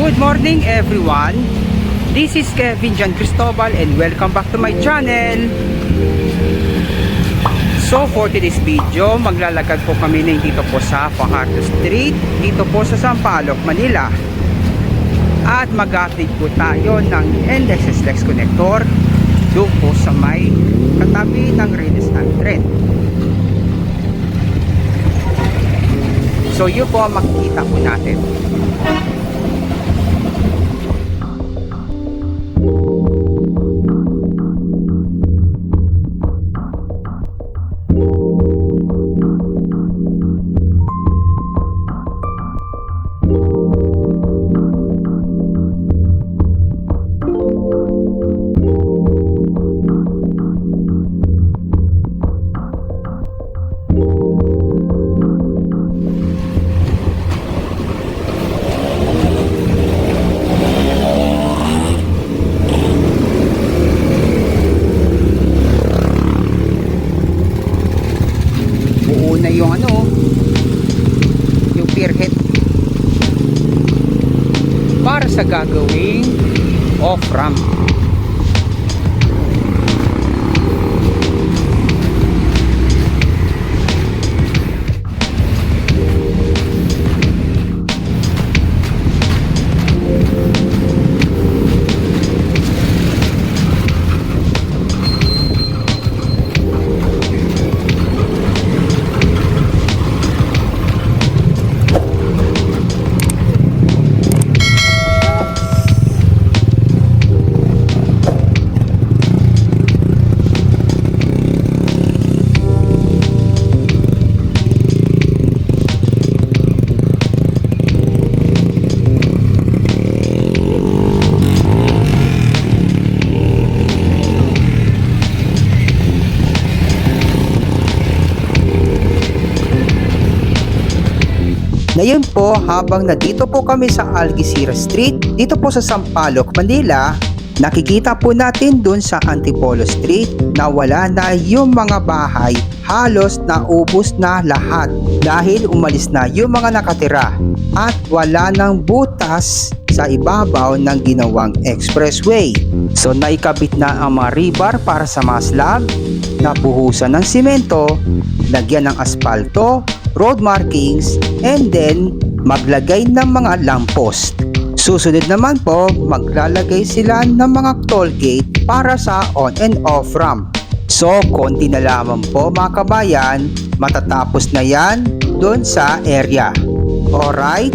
Good morning everyone. This is Kevin Jan Cristobal and welcome back to my channel. So for today's video, maglalakad po kami na dito po sa Fajardo Street, dito po sa Sampaloc, Manila. At mag-update po tayo ng NLEX SLEX connector doon po sa may katabi ng Renaissance Trend. So yun po ang makikita po natin. Na yung yung pierhead para sa gagawing off ramp. Ngayon po, habang nandito po kami sa Algeciras Street, dito po sa Sampaloc, Manila, nakikita po natin dun sa Antipolo Street na wala na yung mga bahay, halos naubos na lahat dahil umalis na yung mga nakatira at wala nang butas sa ibabaw ng ginawang expressway. So naikabit na ang mga rebar para sa mga slab, nabuhusan ng simento, lagyan ng aspalto, road markings, and then maglagay ng mga lamppost. Susunod naman po, maglalagay sila ng mga toll gate para sa on and off ramp. So konti na lamang po mga kabayan, matatapos na yan doon sa area. Alright?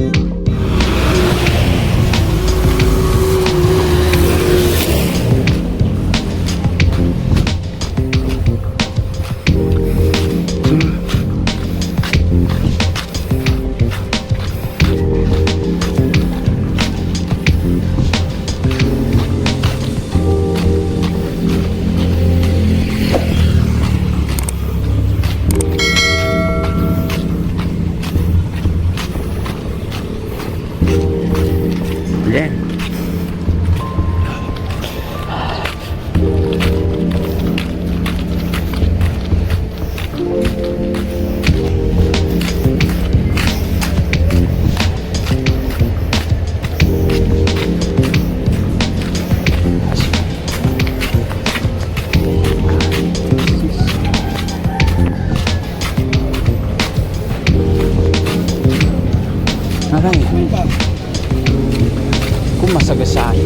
Kung masagasahin.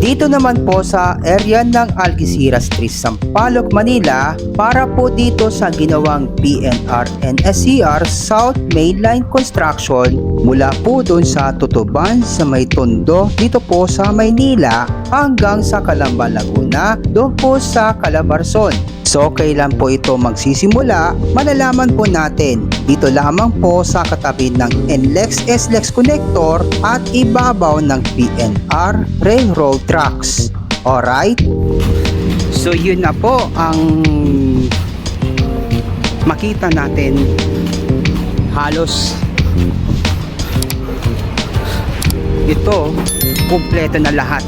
Dito naman po sa area ng Algeciras Street, Sampaloc, Manila, para po dito sa ginawang PNR and SCR South Mainline Construction mula po doon sa Tutuban sa may Tondo dito po sa Maynila hanggang sa Calamba, Laguna doon po sa Calabarzon. So kailan po ito magsisimula? Malalaman po natin dito lamang po sa katabi ng NLEX SLEX connector at ibabaw ng PNR railroad tracks. Alright? So yun na po ang makita natin, halos Ito, kumpleto na lahat.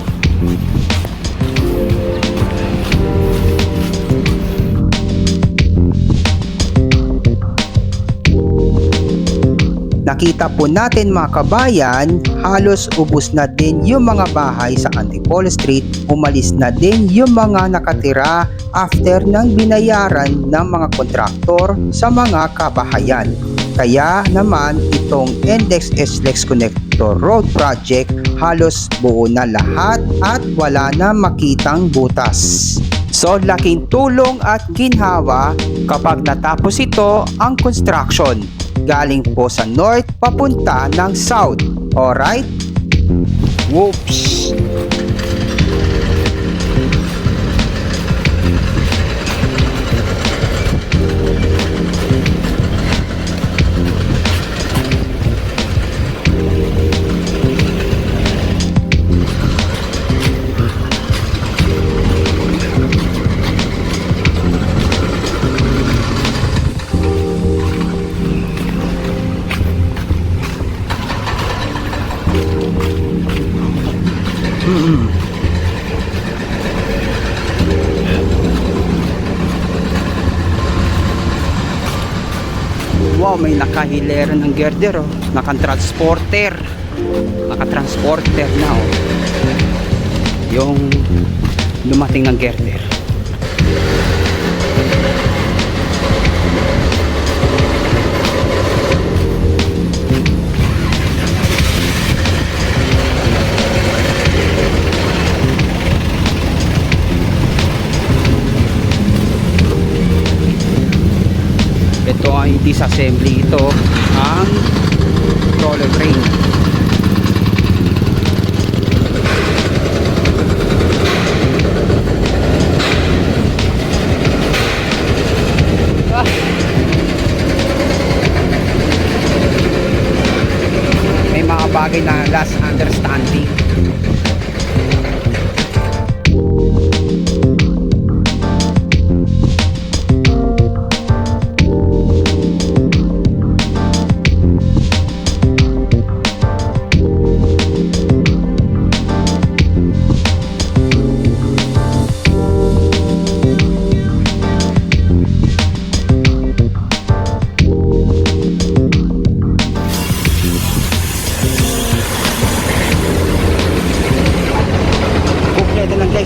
Nakita po natin mga kabayan, halos ubos na din yung mga bahay sa Antipolo Street. Umalis na din yung mga nakatira after ng binayaran ng mga kontraktor sa mga kabahayan. Kaya naman itong NLEX SLEX Connector Road Project halos buo na lahat at wala na makitang butas. So laking tulong at ginhawa kapag natapos ito ang construction. Galing po sa north papunta ng south. Alright? Whoops! Wow, may nakahilera ng girder oh. Nakatransporter na oh. Yung dumating ng girder. Ito ay disassembly, ito ang roller crane. May mga bagay na last understanding.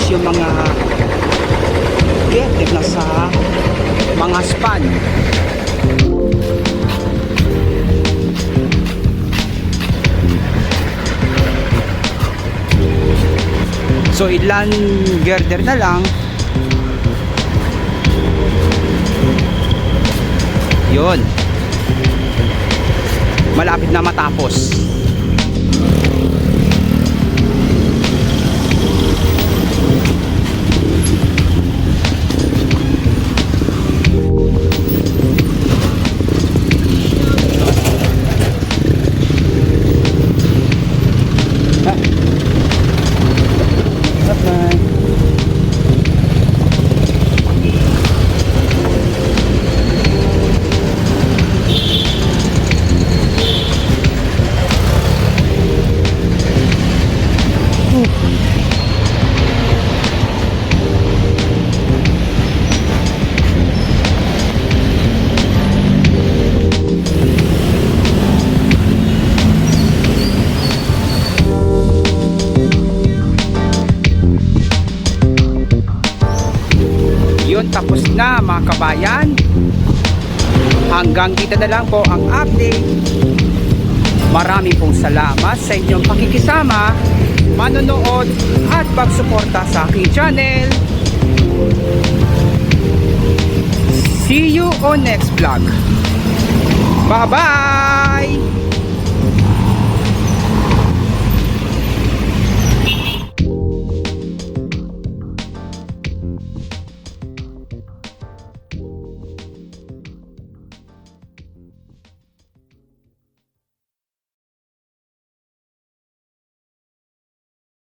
Yung mga girder na sa mga span. So ilan girder na lang, yun, malapit na matapos. Tapos na mga kabayan. Hanggang dito na lang po ang update. Maraming pong salamat sa inyong pakikisama, manonood at pagsuporta sa aking channel. See you on next vlog. Bye bye.